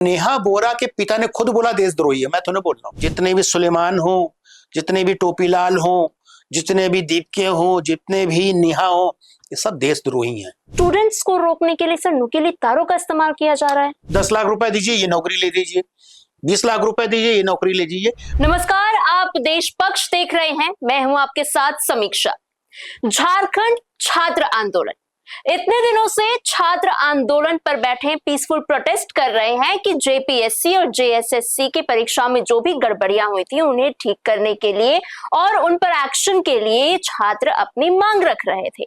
नेहा बोरा के पिता ने खुद बोला देशद्रोही है। मैं तो नहीं बोल रहा हूँ, जितने भी सुलेमान हो, जितने भी टोपीलाल हो, जितने भी दीपके हो, जितने भी नेहा हो, ये सब देशद्रोही हैं। स्टूडेंट्स को रोकने के लिए सर नुकीली तारों का इस्तेमाल किया जा रहा है। 10 लाख रुपए दीजिए, ये नौकरी ले लीजिए। 20 लाख रुपए दीजिए, ये नौकरी ले लीजिए। नमस्कार, आप देश पक्ष देख रहे हैं, मैं हूं आपके साथ समीक्षा। झारखंड छात्र आंदोलन, इतने दिनों से छात्र आंदोलन पर बैठे पीसफुल प्रोटेस्ट कर रहे हैं कि जेपीएससी और जेएसएससी की परीक्षा में जो भी गड़बड़ियां हुई थी उन्हें ठीक करने के लिए और उन पर एक्शन के लिए छात्र अपनी मांग रख रहे थे।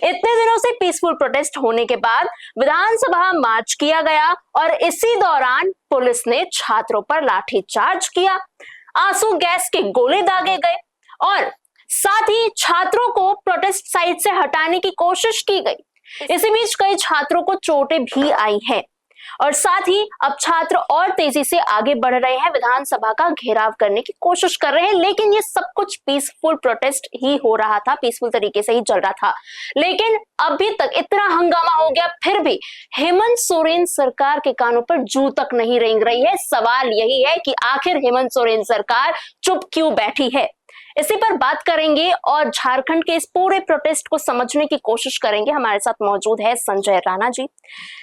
इतने दिनों से पीसफुल प्रोटेस्ट होने के बाद विधानसभा मार्च किया गया और इसी दौरान पुलिस ने छात्रों पर लाठीचार्ज किया, आंसू गैस के गोले दागे गए और साथ ही छात्रों को प्रोटेस्ट साइट से हटाने की कोशिश की गई। इसी बीच कई छात्रों को चोटें भी आई हैं और साथ ही अब छात्र और तेजी से आगे बढ़ रहे हैं, विधानसभा का घेराव करने की कोशिश कर रहे हैं। लेकिन ये सब कुछ पीसफुल प्रोटेस्ट ही हो रहा था, पीसफुल तरीके से ही चल रहा था। लेकिन अभी तक इतना हंगामा हो गया, फिर भी हेमंत सोरेन सरकार के कानों पर जू तक नहीं रेंग रही है। सवाल यही है कि आखिर हेमंत सोरेन सरकार चुप क्यों बैठी है। इसी पर बात करेंगे और झारखंड के इस पूरे प्रोटेस्ट को समझने की कोशिश करेंगे। हमारे साथ मौजूद है संजय राणा जी।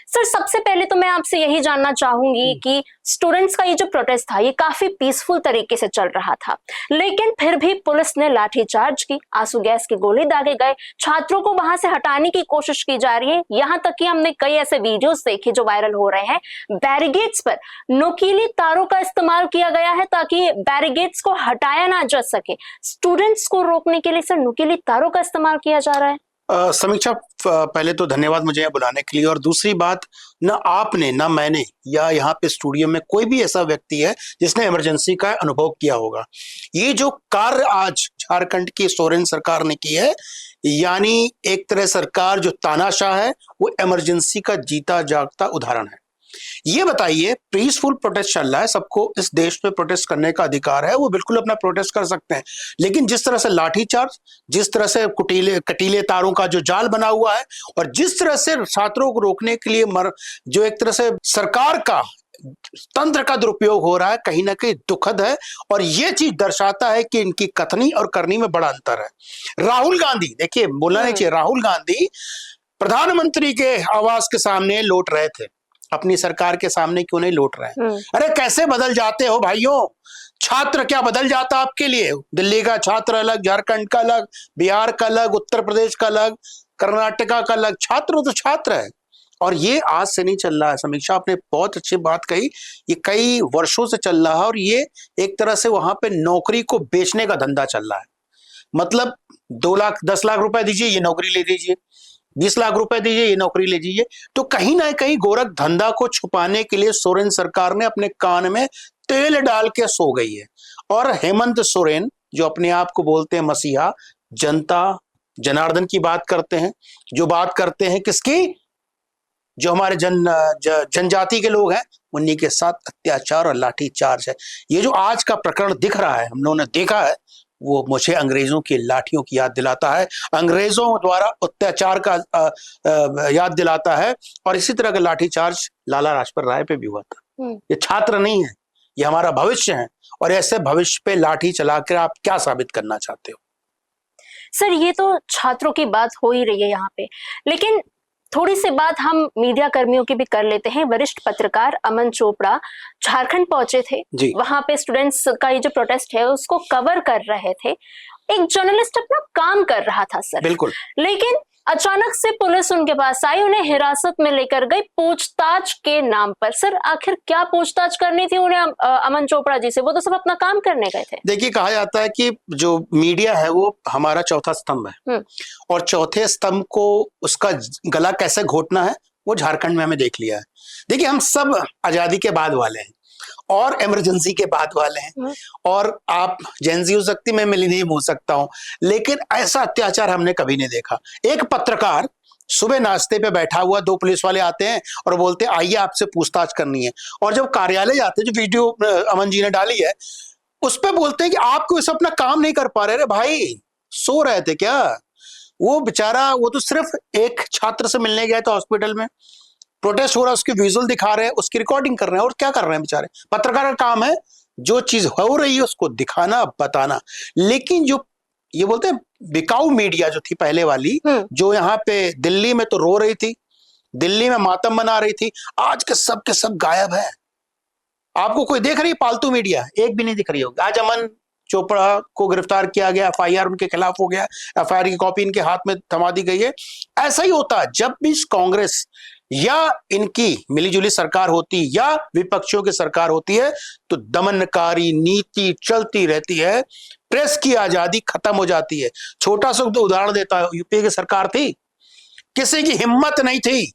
सर, सबसे पहले तो मैं आपसे यही जानना चाहूंगी कि स्टूडेंट्स का ये जो प्रोटेस्ट था ये काफी पीसफुल तरीके से चल रहा था, लेकिन फिर भी पुलिस ने लाठीचार्ज की, आंसू गैस के गोले दागे गए, छात्रों को वहां से हटाने की कोशिश की जा रही है। यहां तक कि हमने कई ऐसे वीडियोस देखे जो वायरल हो रहे हैं, बैरिगेड्स पर नुकीली तारों का इस्तेमाल किया गया है ताकि बैरिगेड्स को हटाया ना जा सके। स्टूडेंट्स को रोकने के लिए सर नुकीली तारों का इस्तेमाल किया जा रहा है। समीक्षा, पहले तो धन्यवाद मुझे यहाँ बुलाने के लिए। और दूसरी बात, ना आपने ना मैंने या यहाँ पे स्टूडियो में कोई भी ऐसा व्यक्ति है जिसने इमरजेंसी का अनुभव किया होगा। ये जो कार्य आज झारखंड की सोरेन सरकार ने की है, यानी एक तरह सरकार जो तानाशाह है, वो इमरजेंसी का जीता जागता उदाहरण है। ये बताइए, पीसफुल प्रोटेस्ट चल रहा है, सबको इस देश में प्रोटेस्ट करने का अधिकार है, वो बिल्कुल अपना प्रोटेस्ट कर सकते हैं। लेकिन जिस तरह से लाठीचार्ज, जिस तरह से कटीले तारों का जो जाल बना हुआ है और जिस तरह से छात्रों को रोकने के लिए जो एक तरह से सरकार का तंत्र का दुरुपयोग हो रहा है, कहीं ना कहीं दुखद है। और ये चीज दर्शाता है कि इनकी कथनी और करनी में बड़ा अंतर है। राहुल गांधी, देखिए बोलना नहीं चाहिए, राहुल गांधी प्रधानमंत्री के आवास के सामने लौट रहे थे, अपनी सरकार के सामने क्यों नहीं लौट रहे हैं? अरे कैसे बदल जाते हो भाइयों, छात्र क्या बदल जाता आपके लिए? दिल्ली का छात्र अलग, झारखंड का अलग, बिहार का अलग, उत्तर प्रदेश का अलग, कर्नाटका का अलग। छात्र तो छात्र है और ये आज से नहीं चल रहा है। समीक्षा, आपने बहुत अच्छी बात कही, ये कई वर्षों से चल रहा है और ये एक तरह से वहां पे नौकरी को बेचने का धंधा चल रहा है। मतलब 2 लाख 10 लाख रुपए दीजिए, ये नौकरी ले लीजिए, 20 लाख रुपए दीजिए, ये नौकरी ले लीजिए। तो कहीं ना कहीं गोरख धंधा को छुपाने के लिए सोरेन सरकार ने अपने कान में तेल डाल के सो गई है। और हेमंत सोरेन जो अपने आप को बोलते हैं मसीहा, जनता जनार्दन की बात करते हैं, जो बात करते हैं किसकी, जो हमारे जनजाति के लोग हैं, उन्हीं के साथ अत्याचार और लाठीचार्ज है। ये जो आज का प्रकरण दिख रहा है, हम लोगों ने देखा है, वो मुझे अंग्रेजों की लाठियों की याद दिलाता है, अंग्रेजों द्वारा अत्याचार का याद दिलाता है। और इसी तरह का लाठीचार्ज लाला लाजपत राय पे भी हुआ था। ये छात्र नहीं है, ये हमारा भविष्य है। और ऐसे भविष्य पे लाठी चलाकर आप क्या साबित करना चाहते हो? सर, ये तो छात्रों की बात हो ही रही है यहाँ पे, लेकिन थोड़ी सी बात हम मीडिया कर्मियों की भी कर लेते हैं। वरिष्ठ पत्रकार अमन चोपड़ा झारखंड पहुंचे थे, वहां पे स्टूडेंट्स का ये जो प्रोटेस्ट है उसको कवर कर रहे थे। एक जर्नलिस्ट अपना काम कर रहा था सर, बिल्कुल, लेकिन अचानक से पुलिस उनके पास आई, उन्हें हिरासत में लेकर गई पूछताछ के नाम पर। सर, आखिर क्या पूछताछ करनी थी उन्हें अमन चोपड़ा जी से? वो तो सब अपना काम करने गए थे। देखिए, कहा जाता है कि जो मीडिया है वो हमारा चौथा स्तंभ है और चौथे स्तंभ को उसका गला कैसे घोटना है वो झारखंड में हमें देख लिया है। देखिए, हम सब आजादी के बाद वाले हैं और इमरजेंसी के बाद वाले हैं, और आप जेनजी हो सकती, मैं मिलेनियम हो सकता हूं, लेकिन ऐसा अत्याचार हमने कभी नहीं देखा। एक पत्रकार सुबह नाश्ते पे बैठा हुआ, 2 पुलिस वाले आते हैं और बोलते हैं आइए आपसे पूछताछ करनी है। और जब कार्यालय जाते हैं, जो वीडियो अमन जी ने डाली है, उस पर बोलते हैं कि आप कोई अपना काम नहीं कर पा रहे। भाई, सो रहे थे क्या? वो बेचारा, वो तो सिर्फ एक छात्र से मिलने गया था हॉस्पिटल में, प्रोटेस्ट हो रहा है उसकी विजुअल दिखा रहे हैं, उसकी रिकॉर्डिंग कर रहे हैं, और क्या कर रहे हैं बेचारे। पत्रकार का काम है जो चीज हो रही है उसको दिखाना, बताना। लेकिन जो ये बोलते हैं बिकाऊ मीडिया जो थी पहले वाली, जो यहाँ पे दिल्ली में तो रो रही थी, दिल्ली में मातम मना रही थी, आज के सब गायब है। आपको कोई देख रही है पालतू मीडिया? एक भी नहीं दिख रही होगी। आज अमन चोपड़ा को गिरफ्तार किया गया, एफआईआर उनके खिलाफ हो गया, एफआईआर की कॉपी इनके हाथ में थमा दी गई है। ऐसा ही होता है जब भी कांग्रेस या इनकी मिलीजुली सरकार होती या विपक्षियों की सरकार होती है तो दमनकारी नीति चलती रहती है, प्रेस की आजादी खत्म हो जाती है। छोटा सा उदाहरण देता है, यूपी की सरकार थी, किसी की हिम्मत नहीं थी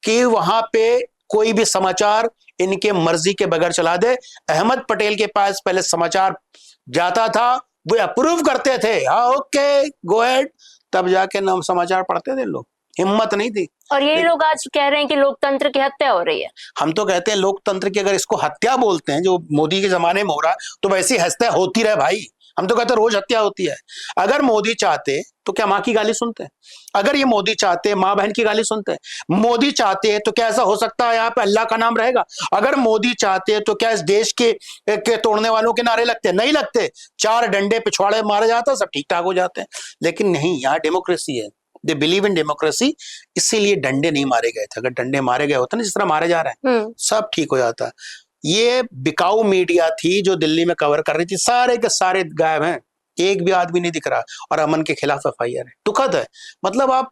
कि वहां पे कोई भी समाचार इनके मर्जी के बगैर चला दे। अहमद पटेल के पास पहले समाचार जाता था, वो अप्रूव करते थे, हाँ ओके गो अहेड, तब जाके नाम समाचार पढ़ते थे लोग। हिम्मत नहीं थी। और ये लोग आज कह रहे हैं कि लोकतंत्र की हत्या हो रही है। हम तो कहते हैं लोकतंत्र की, अगर इसको हत्या बोलते हैं जो मोदी के जमाने में हो रहा है, तो वैसी हत्या होती रहे भाई। हम तो कहते हैं रोज हत्या होती है। अगर मोदी चाहते तो क्या माँ की गाली सुनते हैं? अगर ये मोदी चाहते माँ बहन की गाली सुनते हैं? मोदी चाहते तो क्या ऐसा हो सकता है यहाँ पे अल्लाह का नाम रहेगा? अगर मोदी चाहते तो क्या इस देश के तोड़ने वालों के नारे लगते? नहीं लगते। 4 डंडे पिछवाड़े मारे जाता, सब ठीक ठाक हो जाते हैं। लेकिन नहीं, यहाँ डेमोक्रेसी है, दे बिलीव इन डेमोक्रेसी, इसीलिए डंडे नहीं मारे गए थे। अगर डंडे मारे गए होते ना जिस तरह मारे जा रहे हैं, सब ठीक हो जाता। ये बिकाऊ मीडिया थी जो दिल्ली में कवर कर रही थी, सारे के सारे गायब हैं, एक भी आदमी नहीं दिख रहा, और अमन के खिलाफ एफआईआर है। दुखद है। मतलब आप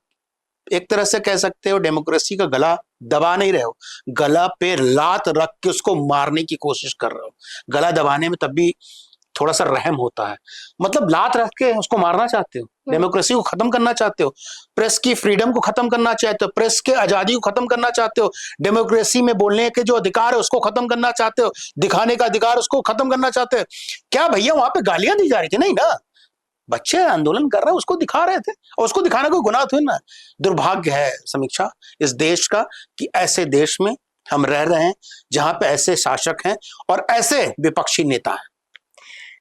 एक तरह से कह सकते हो डेमोक्रेसी का गला दबा नहीं रहे हो, गला पे लात रख के उसको मारने की कोशिश कर रहे हो। गला दबाने में तब भी थोड़ा सा रहम होता है, मतलब लात रख के उसको मारना चाहते हो, डेमोक्रेसी को खत्म करना चाहते हो, प्रेस की फ्रीडम को खत्म करना चाहते हो, प्रेस के आजादी को खत्म करना चाहते हो, डेमोक्रेसी में बोलने के जो अधिकार है उसको खत्म करना चाहते हो, दिखाने का अधिकार उसको खत्म करना चाहते हो। क्या भैया वहां पे गालियां दी जा रही थी? नहीं ना, बच्चे आंदोलन कर रहे हैं उसको दिखा रहे थे, और उसको दिखाना कोई गुनाह थोड़ी ना। दुर्भाग्य है समीक्षा इस देश का कि ऐसे देश में हम रह रहे हैं जहां पे ऐसे शासक हैं और ऐसे विपक्षी नेता हैं।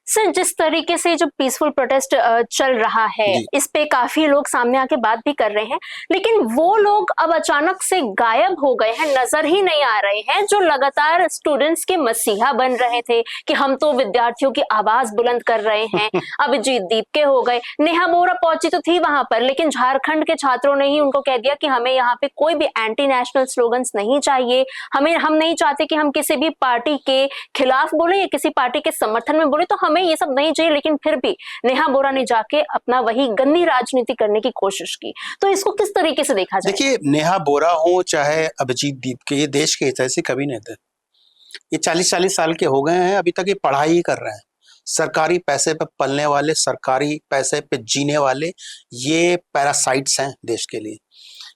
सर, जिस तरीके से जो पीसफुल प्रोटेस्ट चल रहा है, इस पे काफी लोग सामने आके बात भी कर रहे हैं, लेकिन वो लोग अब अचानक से गायब हो गए हैं, नजर ही नहीं आ रहे हैं, जो लगातार स्टूडेंट्स के मसीहा बन रहे थे कि हम तो विद्यार्थियों की आवाज बुलंद कर रहे हैं। अभिजीत दीपके हो गए, नेहा बोरा पहुंची तो थी वहां पर, लेकिन झारखंड के छात्रों ने ही उनको कह दिया कि हमें यहाँ पे कोई भी एंटी नेशनल स्लोगन्स नहीं चाहिए, हम नहीं चाहते कि हम किसी भी पार्टी के खिलाफ बोले या किसी पार्टी के समर्थन में बोले, तो हमें ये सब नहीं चाहिए। लेकिन फिर भी नेहा बोरा ने जाके अपना वही गंदी राजनीति करने की कोशिश की। तो इसको किस तरीके से देखा जाए? देखिए, नेहा बोरा हो चाहे अभिजीत दीपके, ये देश के हित से कभी नहीं थे। ये 40-40 साल के हो गए हैं, अभी तक ये पढ़ाई ही कर रहे हैं। सरकारी पैसे पे पलने वाले, सरकारी पैसे पे जीने वाले ये पैरासाइट्स हैं देश के लिए।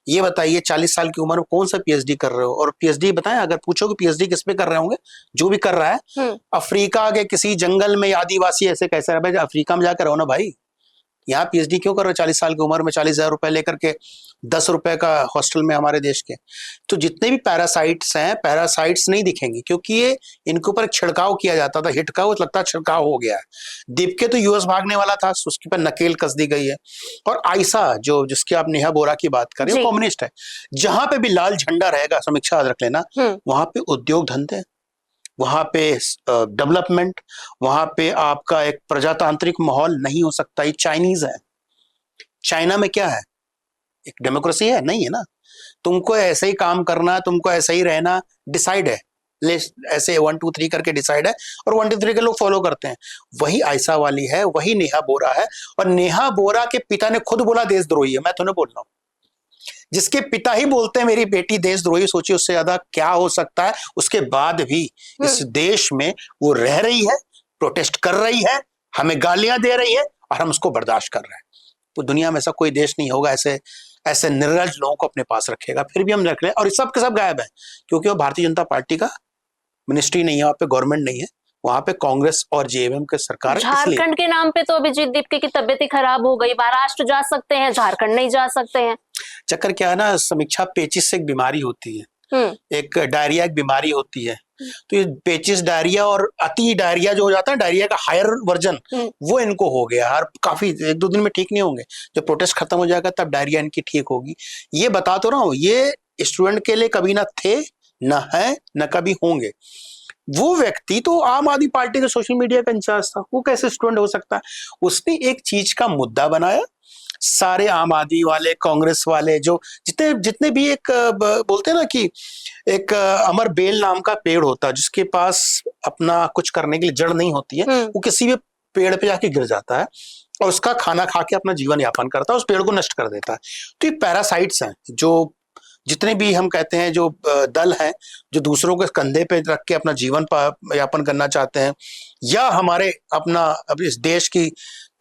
ये बताइए 40 साल की उम्र में कौन सा पीएचडी कर रहे हो? और पीएचडी बताएं, अगर पूछो कि पीएचडी किस पे कर रहे होंगे, जो भी कर रहा है अफ्रीका के किसी जंगल में आदिवासी ऐसे कैसे रहे भाई? अफ्रीका में जाकर रहो ना भाई, यहाँ पीएचडी क्यों कर रहे हो 40 साल की उम्र में? 40,000 रुपए लेकर के 10 रुपए का हॉस्टल में हमारे देश के। तो जितने भी पैरासाइट्स हैं, पैरासाइट्स नहीं दिखेंगे क्योंकि ये इनके ऊपर छिड़काव किया जाता था, हिट का, वो लगता है छिड़काव हो गया है। दीपके तो यूएस भागने वाला था, उसके ऊपर नकेल कस दी गई है। और आयशा जो जिसकी आप नेहा बोरा की बात करें, वो कम्युनिस्ट है। जहां पे भी लाल झंडा रहेगा, समीक्षा याद रख लेना, वहां पे उद्योग धंधे, वहां पे डेवलपमेंट, वहां पे आपका एक प्रजातांत्रिक माहौल नहीं हो सकता। ये चाइनीज है। चाइना में क्या है? एक डेमोक्रेसी है? नहीं है ना। तुमको ऐसे ही काम करना, तुमको ऐसे ही रहना, डिसाइड है, ऐसे 1 2 3 करके डिसाइड है, और 1 2 3 के लोग फॉलो करते हैं। वही आयशा वाली है, वही नेहा बोरा है। और नेहा बोरा के पिता ने खुद बोला देशद्रोही है, मैं तो नहीं बोल रहा हूं। जिसके पिता ही बोलते हैं मेरी बेटी देशद्रोही, सोचिए उससे ज्यादा क्या हो सकता है। उसके बाद भी इस देश में वो रह रही है, प्रोटेस्ट कर रही है, हमें गालियां दे रही है, और हम उसको बर्दाश्त कर रहे हैं। तो दुनिया में ऐसा कोई देश नहीं होगा ऐसे निर्लज लोगों को अपने पास रखेगा। फिर भी हम रख रहे हैं, और सब के सब गायब है क्योंकि वो भारतीय जनता पार्टी का मिनिस्ट्री नहीं है, वहां पे गवर्नमेंट नहीं है, वहां पे कांग्रेस और जेएमएम के सरकार है। झारखंड के नाम पे तो अभिजीत दीपके की तबीयत ही खराब हो गई। महाराष्ट्र जा सकते हैं, झारखंड नहीं जा सकते हैं। चक्कर क्या है ना समीक्षा, पेचिस से एक बीमारी होती है, एक डायरिया एक बीमारी होती है। तो ये पेचिस डायरिया और अति डायरिया जो हो जाता है, डायरिया का हायर वर्जन, वो इनको हो गया। और काफी 1-2 दिन में ठीक नहीं होंगे। जब प्रोटेस्ट खत्म हो जाएगा तब डायरिया इनकी ठीक होगी। ये बता तो रहा हूँ, ये स्टूडेंट के लिए कभी ना थे, न है, न कभी होंगे। वो व्यक्ति तो आम आदमी पार्टी के सोशल मीडिया का इंचार्ज था, वो कैसे स्टूडेंट हो सकता है? उसने एक चीज का मुद्दा बनाया, सारे आम आदमी वाले, कांग्रेस वाले, जो जितने जितने भी एक बोलते हैं ना कि एक अमर बेल नाम का पेड़ होता है जिसके पास अपना कुछ करने के लिए जड़ नहीं होती है, वो किसी भी पेड़ पे जाके गिर जाता है और उसका खाना खा के अपना जीवन यापन करता है, उस पेड़ को नष्ट कर देता है। तो ये पैरासाइट्स हैं, जो जितने भी हम कहते हैं जो दल हैं, जो दूसरों के कंधे पे रख के अपना जीवन यापन करना चाहते हैं, या हमारे अपना अब इस देश की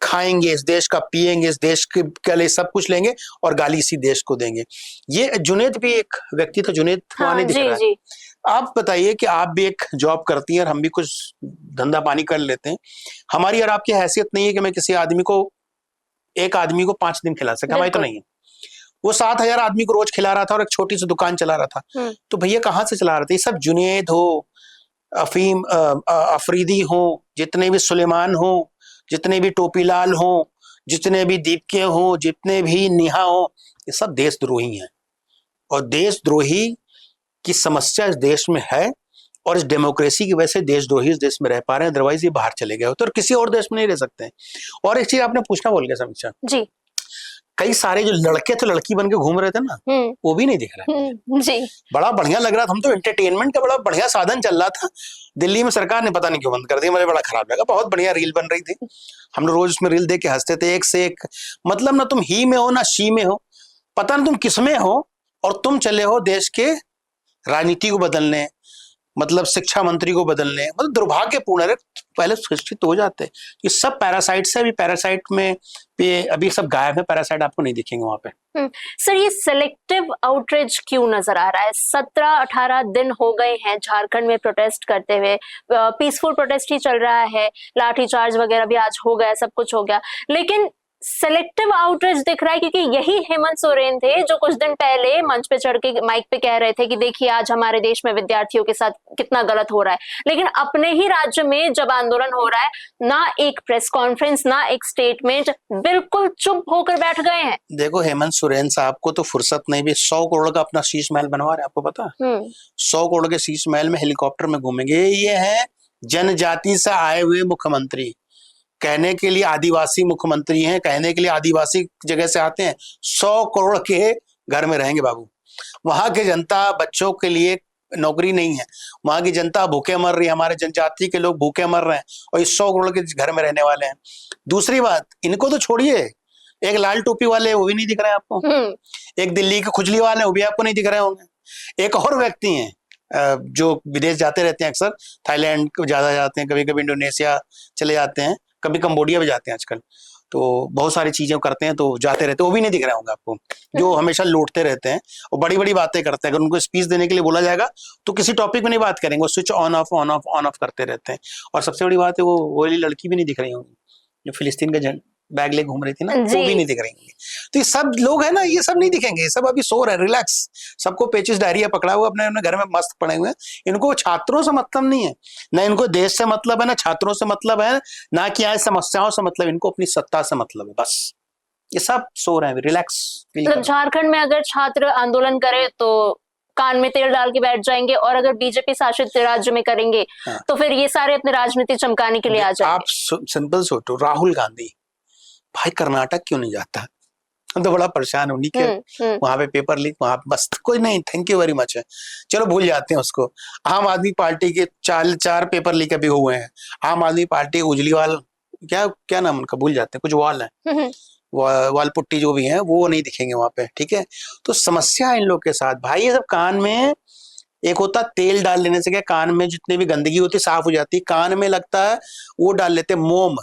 खाएंगे, इस देश का पिएंगे, इस देश के लिए सब कुछ लेंगे और गाली इसी देश को देंगे। ये जुनेद भी एक व्यक्ति था, जुनेद हाँ, दिख रहा है। आप बताइए कि आप भी एक जॉब करती हैं और हम भी कुछ धंधा पानी कर लेते हैं, हमारी और आपकी हैसियत नहीं है कि मैं किसी आदमी को, एक आदमी को 5 दिन खिला सके, हमारी तो नहीं है। वो 7,000 आदमी को रोज खिला रहा था और एक छोटी सी दुकान चला रहा था। तो भैया कहाँ से चला रहे थे? ये सब जुनेद हो, अफीम अफरीदी हो, जितने भी सुलेमान हो, जितने भी टोपीलाल हो, जितने भी दीपके हो, जितने भी निहा हो, ये सब देशद्रोही हैं। और देशद्रोही की समस्या इस देश में है और इस डेमोक्रेसी की वजह से देशद्रोही इस देश में रह पा रहे हैं, अदरवाइज ये बाहर चले गए होते और किसी और देश में नहीं रह सकते हैं। और एक चीज आपने पूछना भूल गया समीक्षा जी, कई सारे जो लड़के थे लड़की बन के घूम रहे थे ना, वो भी नहीं दिख रहा है। जी, बड़ा बढ़िया लग रहा था, हम तो एंटरटेनमेंट का बड़ा बढ़िया साधन चल रहा था। दिल्ली में सरकार ने पता नहीं क्यों बंद कर दिया, मुझे बड़ा खराब लगा। बहुत बढ़िया रील बन रही थी, हम लोग रोज उसमें रील देख के हंसते थे, एक से एक। मतलब ना तुम ही में हो ना शी में हो, पता ना तुम किस में हो, और तुम चले हो देश के राजनीति को बदलने, मतलब शिक्षा मंत्री को बदलने। मतलब दुर्भाग्यपूर्ण है, पहले शिक्षित हो जाते। ये सब पैरासाइट से, अभी पैरासाइट में अभी सब गायब है, पैरासाइट आपको नहीं दिखेंगे वहां पे। सर ये सिलेक्टिव आउटरीच क्यों नजर आ रहा है? 17-18 दिन हो गए हैं झारखंड में प्रोटेस्ट करते हुए, पीसफुल प्रोटेस्ट ही चल रहा है, लाठीचार्ज वगैरह भी आज हो गया, सब कुछ हो गया, लेकिन सेलेक्टिव आउटरीच दिख रहा है। क्योंकि यही हेमंत सोरेन थे जो कुछ दिन पहले मंच पे चढ़ के माइक पे कह रहे थे कि देखिए आज हमारे देश में विद्यार्थियों के साथ कितना गलत हो रहा है, लेकिन अपने ही राज्य में जब आंदोलन हो रहा है, ना एक प्रेस कॉन्फ्रेंस, ना एक स्टेटमेंट, बिल्कुल चुप होकर बैठ गए हैं। देखो हेमंत सोरेन साहब को तो फुर्सत नहीं भी, 100 करोड़ का अपना शीश महल बनवा रहे हैं, आपको पता? 100 करोड़ के शीश महल में हेलीकॉप्टर में घूमेंगे। ये है जनजाति से आए हुए मुख्यमंत्री, कहने के लिए आदिवासी मुख्यमंत्री हैं, कहने के लिए आदिवासी जगह से आते हैं। 100 करोड़ के घर में रहेंगे बाबू। वहां की जनता, बच्चों के लिए नौकरी नहीं है, वहां की जनता भूखे मर रही है, हमारे जनजाति के लोग भूखे मर रहे हैं, और इस 100 करोड़ के घर में रहने वाले हैं। दूसरी बात, इनको तो छोड़िए, एक लाल टोपी वाले वो भी नहीं दिख रहे हैं आपको, एक दिल्ली के खुजली वाले वो भी आपको नहीं दिख रहे होंगे, एक और व्यक्ति हैं जो विदेश जाते रहते हैं, अक्सर थाईलैंड ज्यादा जाते हैं, कभी कभी इंडोनेशिया चले जाते हैं, कभी कंबोडिया भी जाते हैं आजकल, तो बहुत सारी चीजें करते हैं, तो जाते रहते हैं, वो भी नहीं दिख रहे होंगे आपको, जो हमेशा लौटते रहते हैं और बड़ी बड़ी बातें करते हैं। अगर उनको स्पीच देने के लिए बोला जाएगा तो किसी टॉपिक में नहीं बात करेंगे, वो switch on off on off on off करते रहते हैं। और सबसे बड़ी बात है वो वाली लड़की भी नहीं दिख रही होंगी जो फिलिस्तीन का बैग ले घूम रही थी ना, वो भी नहीं दिख रही होंगी। तो ये सब लोग हैं ना, ये सब नहीं दिखेंगे, ये सब अभी सो रहे, रिलैक्स, सबको पेचिस डायरिया पकड़ा हुआ अपने अपने घर में मस्त पड़े हुए हैं। इनको छात्रों से मतलब नहीं है, ना इनको देश से मतलब है, ना छात्रों से मतलब है, ना कि यहाँ समस्याओं से मतलब, इनको अपनी सत्ता से मतलब है, बस। ये सब सो रहे हैं, रिलैक्स। मतलब झारखंड में अगर छात्र आंदोलन करे तो कान में तेल डाल के बैठ जाएंगे, और अगर बीजेपी शासित राज्य में करेंगे तो फिर ये सारे अपने राजनीति चमकाने के लिए आ जाएंगे। आप सिंपल सोचो, राहुल गांधी भाई कर्नाटक क्यों नहीं जाता? हम तो बड़ा परेशान उन्हीं के वहां पे पेपर लीक, वहां पे बस कोई नहीं, थैंक यू वेरी मच है, चलो भूल जाते हैं उसको। आम आदमी पार्टी के 4 पेपर लीक अभी हुए हैं। आम आदमी पार्टी उजलीवाल, क्या नाम उनका, भूल जाते हैं, कुछ वाल है, वाल पुट्टी जो भी है वो नहीं दिखेंगे वहां पे, ठीक है। तो समस्या है इन लोग के साथ भाई। ये सब कान में, एक होता तेल डाल लेने से क्या कान में जितनी भी गंदगी होती साफ हो जाती, कान में लगता है वो डाल लेते मोम,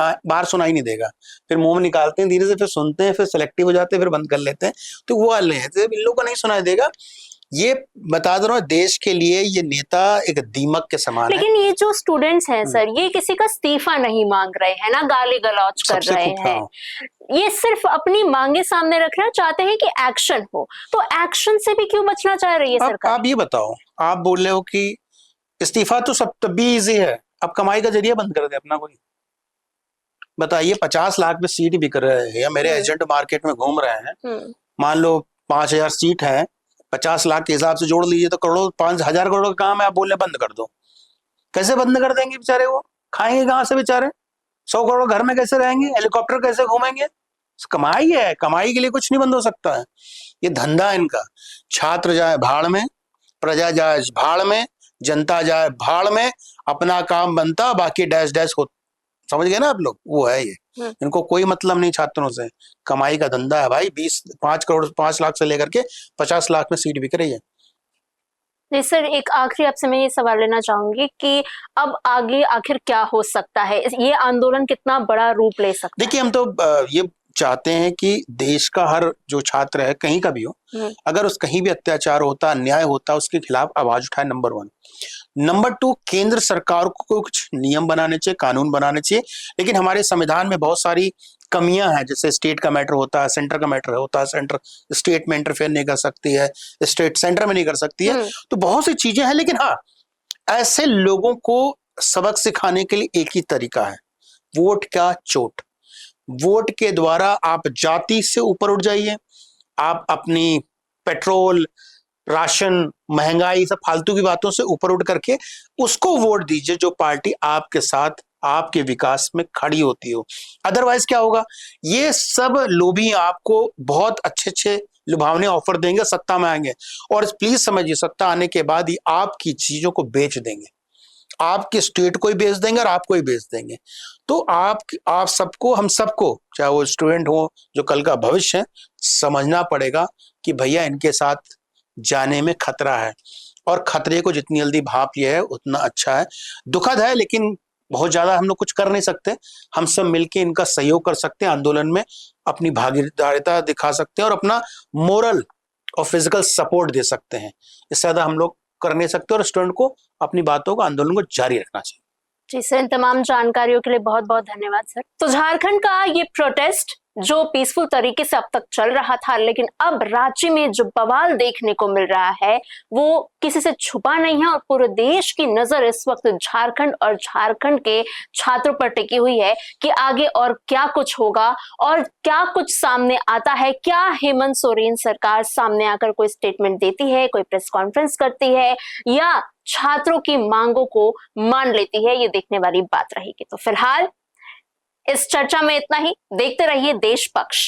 बाहर सुनाई नहीं देगा, फिर मोम निकालते हैं धीरे से, फिर सुनते हैं, फिर सेलेक्टिव हो जाते हैं, फिर बंद कर लेते हैं। तो वो वाले हैं, इन लोगों को नहीं सुनाई देगा। ये बता दो ना, देश के लिए ये नेता एक दीमक के समान है। लेकिन ये जो स्टूडेंट्स हैं सर, ये किसी का इस्तीफा नहीं मांग रहे हैं ना, गाली गलौज कर रहे हैं, ये सिर्फ अपनी मांगे सामने रखना चाहते हैं कि एक्शन हो। तो एक्शन से भी क्यों बचना चाह रही है सरकार? आप ये बताओ, आप बोल रहे हो कि इस्तीफा तो सब तब भी इजी है, अब कमाई का जरिया बंद कर दे अपना कोई। बताइए 50 लाख में सीट बिक रहे हैं, या मेरे एजेंट मार्केट में घूम रहे हैं, मान लो 5,000 सीट है, 50 लाख के हिसाब से जोड़ लीजिए तो करोड़ों, 5,000 करोड़ का काम है, आप बोल रहे बंद कर दो। कैसे बंद कर देंगे बेचारे? वो खाएंगे कहाँ से बेचारे? 100 करोड़ घर में कैसे रहेंगे? हेलीकॉप्टर कैसे घूमेंगे? कमाई है, कमाई के लिए कुछ नहीं बंद हो सकता है। ये धंधा इनका। छात्र जाए भाड़ में, प्रजा जाए भाड़ में, जनता जाए भाड़ में, अपना काम बनता, बाकी डैश डैश हो। समझ गए ना आप लोग? वो है ये। इनको कोई मतलब नहीं छात्रों से। कमाई का धंधा है भाई। 5 करोड़ 5 लाख से लेकर के 50 लाख में सीट बिक रही है। जी सर, एक आखिरी आपसे मैं ये सवाल लेना चाहूंगी कि अब आगे आखिर क्या हो सकता है? ये आंदोलन कितना बड़ा रूप ले सकता है? देखिए, हम तो ये चाहते हैं कि देश का हर जो छात्र है, कहीं का भी हो, अगर उस कहीं भी अत्याचार होता, अन्याय होता, उसके खिलाफ आवाज उठाए, नंबर 1। नंबर 2, केंद्र सरकार को कुछ नियम बनाने चाहिए, कानून बनाने चाहिए। लेकिन हमारे संविधान में बहुत सारी कमियां हैं। जैसे स्टेट का मैटर होता है, सेंटर का मैटर होता है, सेंटर स्टेट में इंटरफेयर नहीं कर सकती है, स्टेट सेंटर में नहीं कर सकती है। तो बहुत सी चीजें हैं। लेकिन हाँ, ऐसे लोगों को सबक सिखाने के लिए एक ही तरीका है, वोट का चोट। वोट के द्वारा आप जाति से ऊपर उठ जाइए। आप अपनी पेट्रोल, राशन, महंगाई, सब फालतू की बातों से ऊपर उठ करके उसको वोट दीजिए जो पार्टी आपके साथ, आपके विकास में खड़ी होती हो। अदरवाइज क्या होगा? ये सब लोभी आपको बहुत अच्छे अच्छे लुभावने ऑफर देंगे, सत्ता में आएंगे, और प्लीज समझिए, सत्ता आने के बाद ही आपकी चीजों को बेच देंगे। आपके स्टेट को ही बेच देंगे और आपको ही बेच देंगे। तो आप सबको, हम सबको, चाहे वो स्टूडेंट हो, जो कल का भविष्य है, समझना पड़ेगा कि भैया इनके साथ जाने में खतरा है, और खतरे को जितनी जल्दी भाप लिया है उतना अच्छा है। दुखद है, लेकिन बहुत ज्यादा हम लोग कुछ कर नहीं सकते। हम सब मिलकर इनका सहयोग कर सकते हैं, आंदोलन में अपनी भागीदारिता दिखा सकते हैं और अपना मोरल और फिजिकल सपोर्ट दे सकते हैं। इससे ज्यादा हम लोग कर नहीं सकते, और स्टूडेंट को अपनी बातों को, आंदोलन को जारी रखना चाहिए। जी सर, इन तमाम जानकारियों के लिए बहुत बहुत धन्यवाद सर। तो झारखंड का ये प्रोटेस्ट जो पीसफुल तरीके से अब तक चल रहा था, लेकिन अब राज्य में जो बवाल देखने को मिल रहा है वो किसी से छुपा नहीं है, और पूरे देश की नजर इस वक्त झारखंड और झारखंड के छात्रों पर टिकी हुई है कि आगे और क्या कुछ होगा और क्या कुछ सामने आता है। क्या हेमंत सोरेन सरकार सामने आकर कोई स्टेटमेंट देती है, कोई प्रेस कॉन्फ्रेंस करती है, या छात्रों की मांगों को मान लेती है? ये देखने वाली बात रहेगी। तो फिलहाल इस चर्चा में इतना ही। देखते रहिए देश पक्ष।